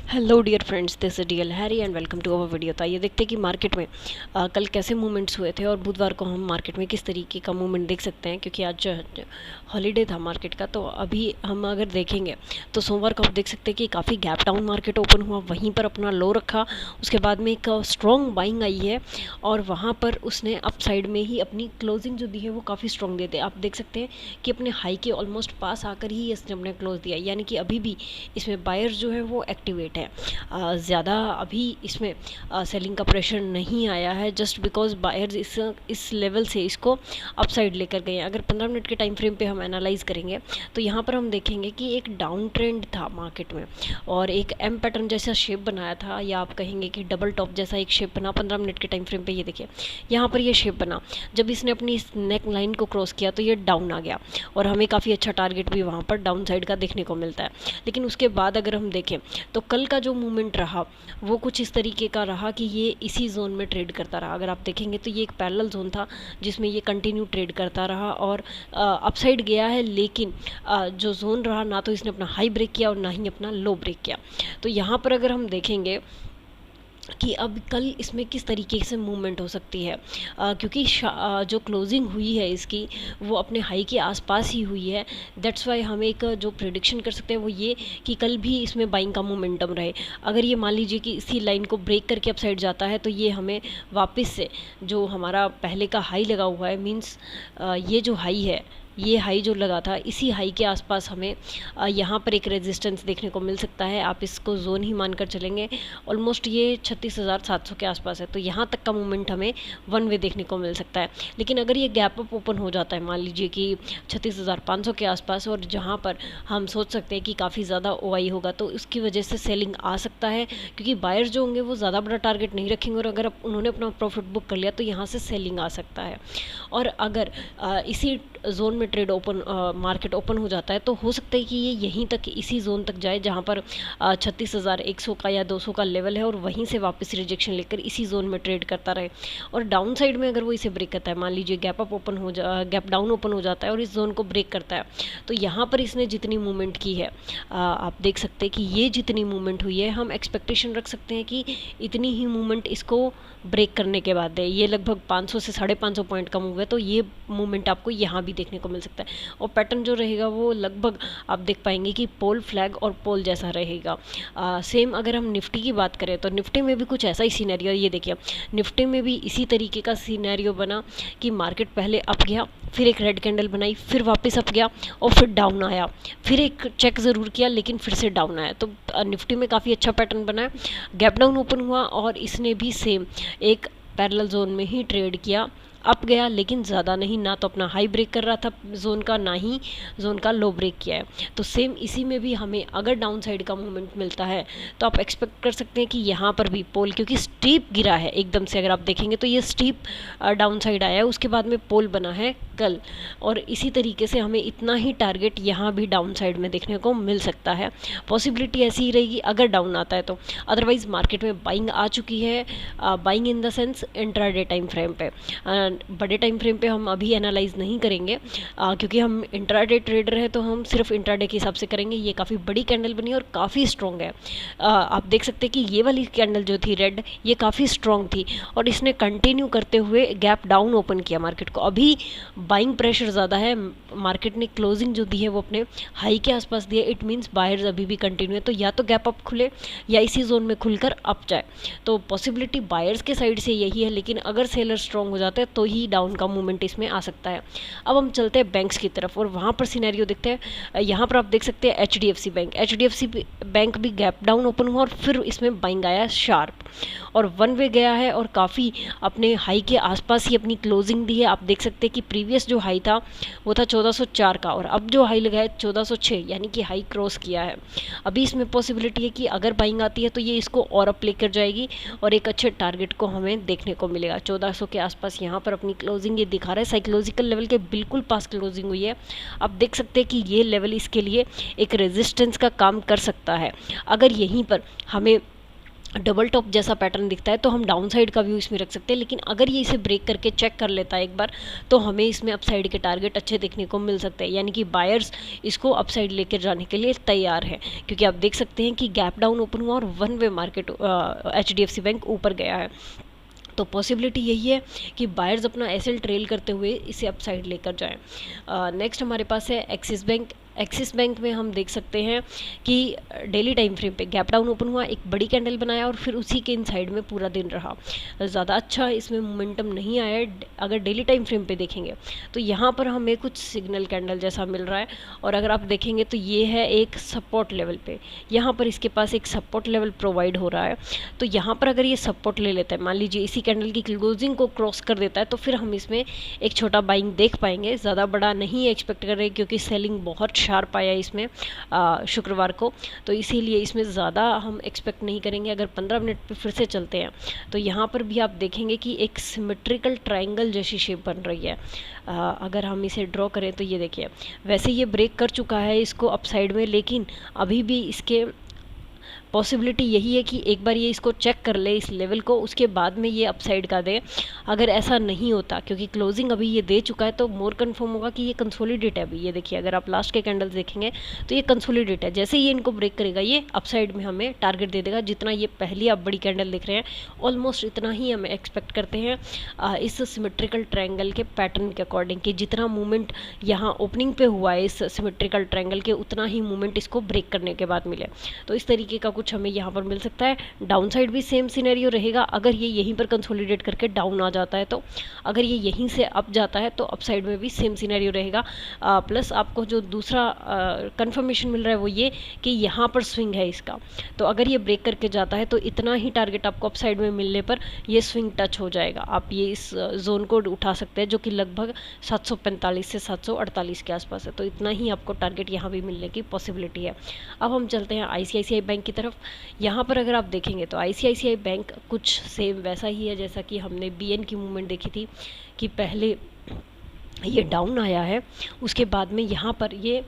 Hello dear friends, this is DL Harry and welcome to our video. तो ये देखते हैं कि मार्केट में कल कैसे मूवमेंट्स हुए थे और बुधवार को हम मार्केट में किस तरीके का मूवमेंट देख सकते हैं, क्योंकि आज हॉलीडे था मार्केट का। तो अभी हम अगर देखेंगे तो सोमवार को आप देख सकते हैं कि काफ़ी गैप डाउन मार्केट ओपन हुआ, वहीं पर अपना लो रखा। उसके बाद में एक स्ट्रॉन्ग बाइंग आई है और वहाँ पर उसने अप साइड में ही अपनी क्लोजिंग जो दी है वो काफ़ी स्ट्रॉन्ग देते हैं। आप देख सकते हैं कि अपने हाई के ऑलमोस्ट पास आकर ही इसने अपने क्लोज दिया, यानी कि अभी भी इसमें बायर्स जो है वो एक्टिवेट है। ज़्यादा अभी इसमें सेलिंग का प्रेशर नहीं आया है, जस्ट बिकॉज बायर्स इस लेवल से इसको अपसाइड लेकर गए हैं। अगर 15 मिनट के टाइम फ्रेम पे हम एनालाइज करेंगे तो यहाँ पर हम देखेंगे कि एक डाउन ट्रेंड था मार्केट में और एक एम पैटर्न जैसा शेप बनाया था, या आप कहेंगे कि डबल टॉप जैसा एक शेप बना 15 मिनट के टाइम फ्रेम पे। ये देखिए यहाँ पर ये शेप बना, जब इसने अपनी इस नेक लाइन को क्रॉस किया तो ये डाउन आ गया और हमें काफ़ी अच्छा टारगेट भी वहाँ पर डाउन साइड का देखने को मिलता है। लेकिन उसके बाद अगर हम देखें तो कल का जो मूवमेंट रहा वो कुछ इस तरीके का रहा कि ये इसी जोन में ट्रेड करता रहा। अगर आप देखेंगे तो ये एक पैरेलल जोन था जिसमें ये कंटिन्यू ट्रेड करता रहा और अपसाइड गया है, लेकिन जो जोन रहा ना तो इसने अपना हाई ब्रेक किया और ना ही अपना लो ब्रेक किया। तो यहाँ पर अगर हम देखेंगे कि अब कल इसमें किस तरीके से मूवमेंट हो सकती है, क्योंकि जो क्लोजिंग हुई है इसकी वो अपने हाई के आसपास ही हुई है। दैट्स वाई हम एक जो प्रेडिक्शन कर सकते हैं वो ये कि कल भी इसमें बाइंग का मोमेंटम रहे। अगर ये मान लीजिए कि इसी लाइन को ब्रेक करके अपसाइड जाता है तो ये हमें वापस से जो हमारा पहले का हाई लगा हुआ है, मीन्स ये जो हाई है, ये हाई जो लगा था इसी हाई के आसपास हमें यहाँ पर एक रेजिस्टेंस देखने को मिल सकता है। आप इसको जोन ही मानकर चलेंगे, ऑलमोस्ट ये 36,700 के आसपास है। तो यहाँ तक का मूवमेंट हमें वन वे देखने को मिल सकता है। लेकिन अगर ये गैप अप ओपन हो जाता है मान लीजिए कि 36,500 के आसपास, और जहाँ पर हम सोच सकते हैं कि काफ़ी ज़्यादा ओआई होगा, तो उसकी वजह से सेलिंग आ सकता है, क्योंकि बायर्स जो होंगे वो ज़्यादा बड़ा टारगेट नहीं रखेंगे और अगर उन्होंने अपना प्रॉफिट बुक कर लिया तो यहाँ से सेलिंग आ सकता है। और अगर इसी जोन में ट्रेड ओपन मार्केट ओपन हो जाता है तो हो सकता है कि ये यहीं तक इसी जोन तक जाए जहाँ पर 36,100 का या 200 का लेवल है और वहीं से वापस रिजेक्शन लेकर इसी जोन में ट्रेड करता रहे। और डाउन साइड में अगर वो इसे ब्रेक करता है, मान लीजिए गैप डाउन ओपन हो जाता है और इस जोन को ब्रेक करता है, तो यहाँ पर इसने जितनी मूवमेंट की है आप देख सकते हैं कि ये जितनी मूवमेंट हुई है हम एक्सपेक्टेशन रख सकते हैं कि इतनी ही मूवमेंट इसको ब्रेक करने के बाद है। ये लगभग 500 से 550 पॉइंट का मूव है, तो ये मूवमेंट आपको यहाँ भी देखने को मिल सकता है। और पैटर्न जो रहेगा वो लगभग आप देख पाएंगे कि पोल फ्लैग और पोल जैसा रहेगा। सेम अगर हम निफ्टी की बात करें तो निफ्टी में भी कुछ ऐसा ही सीनैरियो, ये देखिए निफ्टी में भी इसी तरीके का सीनैरियो बना कि मार्केट पहले अप गया, फिर एक रेड कैंडल बनाई, फिर वापस अप गया और फिर डाउन आया, फिर एक चेक ज़रूर किया लेकिन फिर से डाउन आया। तो निफ्टी में काफ़ी अच्छा पैटर्न बना है। गैप डाउन ओपन हुआ और इसने भी सेम एक पैरेलल जोन में ही ट्रेड किया, अप गया लेकिन ज़्यादा नहीं, ना तो अपना हाई ब्रेक कर रहा था जोन का, ना ही जोन का लो ब्रेक किया है। तो सेम इसी में भी हमें अगर डाउन साइड का मूवमेंट मिलता है तो आप एक्सपेक्ट कर सकते हैं कि यहाँ पर भी पोल, क्योंकि स्टीप गिरा है एकदम से, अगर आप देखेंगे तो ये स्टीप डाउन साइड आया है, उसके बाद में पोल बना है कल, और इसी तरीके से हमें इतना ही टारगेट यहाँ भी डाउन साइड में देखने को मिल सकता है। पॉसिबिलिटी ऐसी ही रहेगी अगर डाउन आता है तो। अदरवाइज मार्केट में बाइंग आ चुकी है, buying in the sense intraday time frame पे। बड़े टाइम फ्रेम पे हम अभी एनालाइज नहीं करेंगे, क्योंकि हम इंट्राडे ट्रेडर है तो हम सिर्फ इंट्राडे के हिसाब से करेंगे। ये काफ़ी बड़ी कैंडल बनी और काफ़ी स्ट्रॉन्ग है। आप देख सकते हैं कि ये वाली कैंडल जो थी रेड, ये काफ़ी स्ट्रॉन्ग थी और इसने कंटिन्यू करते हुए गैप डाउन ओपन किया मार्केट को। अभी बाइंग प्रेशर ज़्यादा है, मार्केट ने क्लोजिंग जो दी है वो अपने हाई के आसपास दी है। इट मीन्स बायर्स अभी भी कंटिन्यू है, तो या तो गैप अप खुले या इसी जोन में खुलकर अप जाए। तो पॉसिबिलिटी बायर्स के साइड से यही है, लेकिन अगर सेलर स्ट्रॉन्ग हो जाते हैं तो ही डाउन का मूवमेंट इसमें आ सकता है। अब हम चलते हैं बैंक्स की तरफ और वहाँ पर सिनेरियो देखते हैं। यहाँ पर आप देख सकते हैं HDFC बैंक, HDFC बैंक भी गैप डाउन ओपन हुआ और फिर इसमें बाइंग आया शार्प और वन वे गया है और काफ़ी अपने हाई के आसपास ही अपनी क्लोजिंग दी है। आप देख सकते हैं कि प्रीवियस जो हाई था वो था 1404 का और अब जो हाई लगा है 1406, यानी कि हाई क्रॉस किया है। अभी इसमें पॉसिबिलिटी है कि अगर बाइंग आती है तो ये इसको और अप लेकर जाएगी और एक अच्छे टारगेट को हमें देखने को मिलेगा। 1400 के आसपास यहाँ पर अपनी क्लोजिंग ये दिखा रहा है, साइकोलॉजिकल लेवल के बिल्कुल पास क्लोजिंग हुई है। आप देख सकते हैं कि ये लेवल इसके लिए एक रेजिस्टेंस का काम कर सकता है। अगर यहीं पर हमें डबल टॉप जैसा पैटर्न दिखता है तो हम डाउन साइड का व्यू इसमें रख सकते हैं। लेकिन अगर ये इसे ब्रेक करके चेक कर लेता है एक बार, तो हमें इसमें अपसाइड के टारगेट अच्छे देखने को मिल सकते हैं, यानी कि बायर्स इसको अपसाइड लेकर जाने के लिए तैयार है। क्योंकि आप देख सकते हैं कि गैप डाउन ओपन हुआ और one way market HDFC bank ऊपर गया है। तो पॉसिबिलिटी यही है कि बायर्स अपना एसएल ट्रेल करते हुए इसे अपसाइड लेकर जाएं। नेक्स्ट हमारे पास है एक्सिस बैंक। एक्सिस बैंक में हम देख सकते हैं कि डेली टाइम फ्रेम पे गैप डाउन ओपन हुआ, एक बड़ी कैंडल बनाया और फिर उसी के इनसाइड में पूरा दिन रहा। ज़्यादा अच्छा इसमें मोमेंटम नहीं आया है। अगर डेली टाइम फ्रेम पे देखेंगे तो यहाँ पर हमें कुछ सिग्नल कैंडल जैसा मिल रहा है, और अगर आप देखेंगे तो ये है एक सपोर्ट लेवल पे, यहाँ पर इसके पास एक सपोर्ट लेवल प्रोवाइड हो रहा है। तो यहाँ पर अगर ये सपोर्ट ले लेता है, मान लीजिए इसी कैंडल की क्लोजिंग को क्रॉस कर देता है, तो फिर हम इसमें एक छोटा बाइंग देख पाएंगे। ज़्यादा बड़ा नहीं एक्सपेक्ट कर रहे क्योंकि सेलिंग बहुत शार्प आया इसमें शुक्रवार को, तो इसीलिए इसमें ज़्यादा हम एक्सपेक्ट नहीं करेंगे। अगर 15 मिनट पे फिर से चलते हैं तो यहाँ पर भी आप देखेंगे कि एक सिमेट्रिकल ट्रायंगल जैसी शेप बन रही है। अगर हम इसे ड्रॉ करें तो ये देखिए, वैसे ये ब्रेक कर चुका है इसको अपसाइड में, लेकिन अभी भी इसके पॉसिबिलिटी यही है कि एक बार ये इसको चेक कर ले इस लेवल को, उसके बाद में ये अपसाइड का दे। अगर ऐसा नहीं होता, क्योंकि क्लोजिंग अभी ये दे चुका है, तो मोर कन्फर्म होगा कि ये कंसोलिडेट है। अभी ये देखिए, अगर आप लास्ट के कैंडल्स देखेंगे तो ये कंसोलिडेट है। जैसे ही ये इनको ब्रेक करेगा ये अपसाइड में हमें टारगेट दे देगा। जितना ये पहली आप बड़ी कैंडल देख रहे हैं, ऑलमोस्ट इतना ही हम एक्सपेक्ट करते हैं इस सिमेट्रिकल ट्रायंगल के पैटर्न के अकॉर्डिंग, कि जितना मूवमेंट यहाँ ओपनिंग पे हुआ है इस सिमेट्रिकल ट्रायंगल के, उतना ही मूवमेंट इसको ब्रेक करने के बाद मिले। तो इस तरीके का कुछ हमें यहाँ पर मिल सकता है। डाउन साइड भी सेम सिनेरियो रहेगा, अगर ये यहीं पर कंसोलिडेट करके डाउन आ जाता है तो। अगर ये यहीं से अप जाता है तो अप साइड में भी सेम सिनेरियो रहेगा। प्लस आपको जो दूसरा कंफर्मेशन मिल रहा है वो ये कि यहाँ पर स्विंग है इसका, तो अगर ये ब्रेक करके जाता है तो इतना ही टारगेट आपको अप साइड में मिलने पर ये स्विंग टच हो जाएगा। आप ये इस जोन को उठा सकते हैं जो कि लगभग 745 से 748 के आसपास है। तो इतना ही आपको टारगेट यहाँ भी मिलने की पॉसिबिलिटी है। अब हम चलते हैं ICICI बैंक की तरफ। यहाँ पर अगर आप देखेंगे तो ICICI बैंक कुछ सेम वैसा ही है जैसा कि हमने BN की मूवमेंट देखी थी, कि पहले ये डाउन आया है, उसके बाद में यहाँ पर ये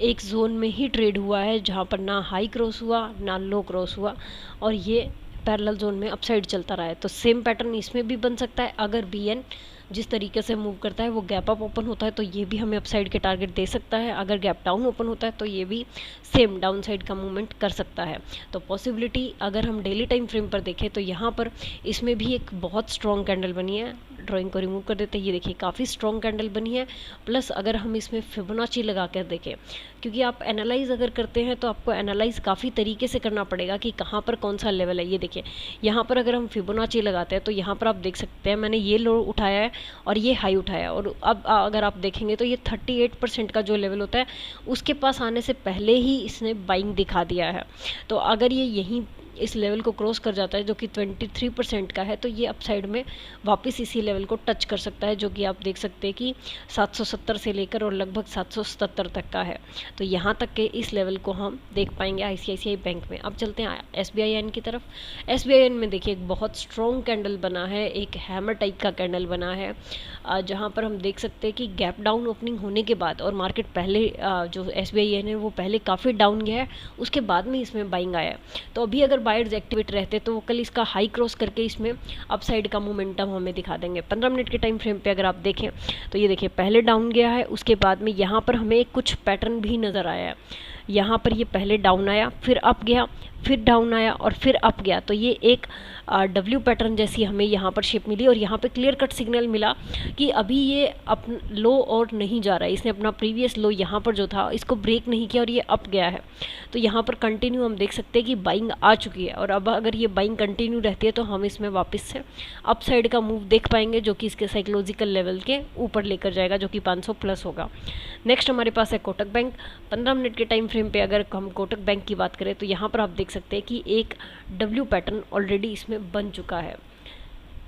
एक जोन में ही ट्रेड हुआ है जहाँ पर ना हाई क्रॉस हुआ ना लो क्रॉस हुआ, और ये पैरेलल जोन में अपसाइड चलता रहा है। तो सेम पैटर्न इसमें भी बन सकता है। अगर BN जिस तरीके से मूव करता है वो गैप अप ओपन होता है तो ये भी हमें अपसाइड के टारगेट दे सकता है। अगर गैप डाउन ओपन होता है तो ये भी सेम डाउन साइड का मूवमेंट कर सकता है। तो पॉसिबिलिटी अगर हम डेली टाइम फ्रेम पर देखें तो यहाँ पर इसमें भी एक बहुत स्ट्रॉन्ग कैंडल बनी है। ड्राइंग को रिमूव कर देते हैं, ये देखिए काफ़ी स्ट्रॉन्ग कैंडल बनी है। प्लस अगर हम इसमें फिबोनाची लगा कर देखें, क्योंकि आप एनालाइज अगर करते हैं तो आपको एनालाइज काफ़ी तरीके से करना पड़ेगा कि कहाँ पर कौन सा लेवल है। ये देखिए, यहाँ पर अगर हम फिबोनाची लगाते हैं तो यहाँ पर आप देख सकते हैं मैंने ये लो उठाया है और ये हाई उठाया, और अब अगर आप देखेंगे तो ये 38% का जो लेवल होता है उसके पास आने से पहले ही इसने बाइंग दिखा दिया है। तो अगर ये यहीं इस लेवल को क्रॉस कर जाता है जो कि 23% का है, तो ये अपसाइड में वापस इसी लेवल को टच कर सकता है, जो कि आप देख सकते हैं कि 770 से लेकर और लगभग 777 तक का है। तो यहाँ तक के इस लेवल को हम देख पाएंगे ICICI बैंक में। अब चलते हैं SBIN की तरफ। SBIN में देखिए एक बहुत स्ट्रॉन्ग कैंडल बना है, एक हैमर टाइप का कैंडल बना है, जहाँ पर हम देख सकते हैं कि गैप डाउन ओपनिंग होने के बाद, और मार्केट पहले जो SBIN है वो पहले काफ़ी डाउन गया है, उसके बाद में इसमें बाइंग आया है। तो अभी अगर बायर्स एक्टिवेट रहते तो वो कल इसका हाई क्रॉस करके इसमें अपसाइड का मोमेंटम हमें दिखा देंगे। 15 मिनट के टाइम फ्रेम पे अगर आप देखें तो ये देखिए पहले डाउन गया है, उसके बाद में यहाँ पर हमें कुछ पैटर्न भी नज़र आया है। यहाँ पर ये पहले डाउन आया, फिर अप गया, फिर डाउन आया और फिर अप गया। तो ये एक W पैटर्न जैसी हमें यहाँ पर शेप मिली, और यहाँ पे क्लियर कट सिग्नल मिला कि अभी ये अप लो और नहीं जा रहा है। इसने अपना प्रीवियस लो यहाँ पर जो था इसको ब्रेक नहीं किया और ये अप गया है। तो यहाँ पर कंटिन्यू हम देख सकते हैं कि बाइंग आ चुकी है, और अब अगर ये बाइंग कंटिन्यू रहती है तो हम इसमें वापस से अप साइड का मूव देख पाएंगे, जो कि इसके साइकोलॉजिकल लेवल के ऊपर लेकर जाएगा, जो कि 500 प्लस होगा। नेक्स्ट हमारे पास है कोटक बैंक। 15 मिनट के टाइम फ्रेम पे अगर हम कोटक बैंक की बात करें तो यहाँ पर आप देख सकते हैं कि एक W पैटर्न ऑलरेडी इसमें बन चुका है।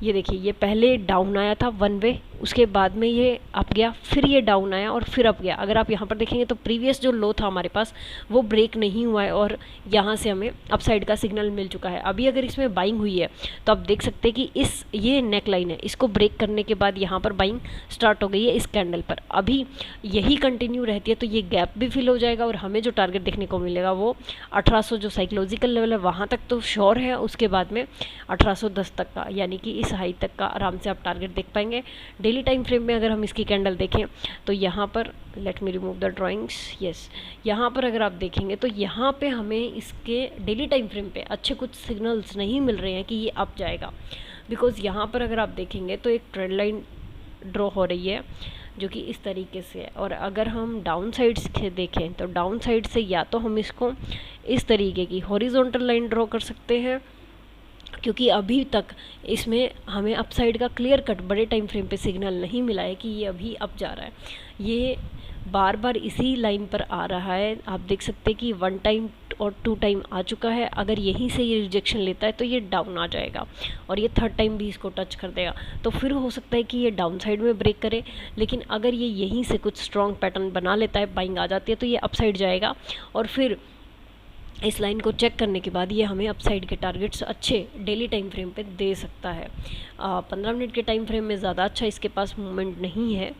ये देखिए ये पहले डाउन आया था वन वे, उसके बाद में ये अप गया, फिर ये डाउन आया और फिर अप गया। अगर आप यहाँ पर देखेंगे तो प्रीवियस जो लो था हमारे पास वो ब्रेक नहीं हुआ है और यहाँ से हमें अपसाइड का सिग्नल मिल चुका है। अभी अगर इसमें बाइंग हुई है तो आप देख सकते हैं कि ये नेक लाइन है, इसको ब्रेक करने के बाद यहाँ पर बाइंग स्टार्ट हो गई है इस कैंडल पर। अभी यही कंटिन्यू रहती है तो ये गैप भी फिल हो जाएगा और हमें जो टारगेट देखने को मिलेगा वो 1800 जो साइकोलॉजिकल लेवल है वहाँ तक तो श्योर है, उसके बाद में 1810 तक का, यानी कि इस हाई तक का आराम से आप टारगेट देख पाएंगे। डेली टाइम फ्रेम में अगर हम इसकी कैंडल देखें तो यहाँ पर let me remove the drawings, yes, यहाँ पर अगर आप देखेंगे तो यहाँ पे हमें इसके डेली टाइम फ्रेम पे अच्छे कुछ सिग्नल्स नहीं मिल रहे हैं कि ये अप जाएगा। बिकॉज यहाँ पर अगर आप देखेंगे तो एक ट्रेंड लाइन ड्रॉ हो रही है जो कि इस तरीके से है, और अगर हम डाउन साइड से देखें तो डाउन साइड से या तो हम इसको इस तरीके की हॉरिजॉन्टल लाइन ड्रॉ कर सकते हैं, क्योंकि अभी तक इसमें हमें अपसाइड का क्लियर कट बड़े टाइम फ्रेम पे सिग्नल नहीं मिला है कि ये अभी अप जा रहा है। ये बार बार इसी लाइन पर आ रहा है। आप देख सकते हैं कि 1 टाइम और 2 टाइम आ चुका है। अगर यहीं से ये रिजेक्शन लेता है तो ये डाउन आ जाएगा और ये 3rd टाइम भी इसको टच कर देगा, तो फिर हो सकता है कि ये डाउन साइड में ब्रेक करे। लेकिन अगर ये यहीं से कुछ स्ट्रॉन्ग पैटर्न बना लेता है, बाइंग आ जाती है, तो ये अपसाइड जाएगा और फिर इस लाइन को चेक करने के बाद ये हमें अपसाइड के टारगेट्स अच्छे डेली टाइम फ्रेम पे दे सकता है। 15 मिनट के टाइम फ्रेम में ज़्यादा अच्छा इसके पास मूवमेंट नहीं है।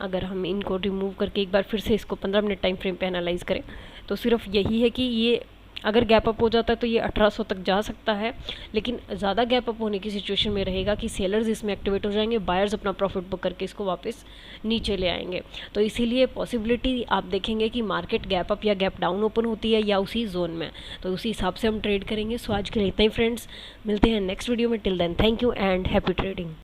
अगर हम इनको रिमूव करके एक बार फिर से इसको 15 मिनट टाइम फ्रेम पे एनालाइज करें तो सिर्फ यही है कि ये अगर गैप अप हो जाता है तो ये 1800 तक जा सकता है, लेकिन ज़्यादा गैप अप होने की सिचुएशन में रहेगा कि सेलर्स इसमें एक्टिवेट हो जाएंगे, बायर्स अपना प्रॉफिट बुक करके इसको वापस नीचे ले आएंगे। तो इसीलिए पॉसिबिलिटी आप देखेंगे कि मार्केट गैप अप या गैप डाउन ओपन होती है या उसी जोन में, तो उसी हिसाब से हम ट्रेड करेंगे। सो आज के लिए इतना ही फ्रेंड्स, मिलते हैं नेक्स्ट वीडियो में। Till then thank you and happy trading.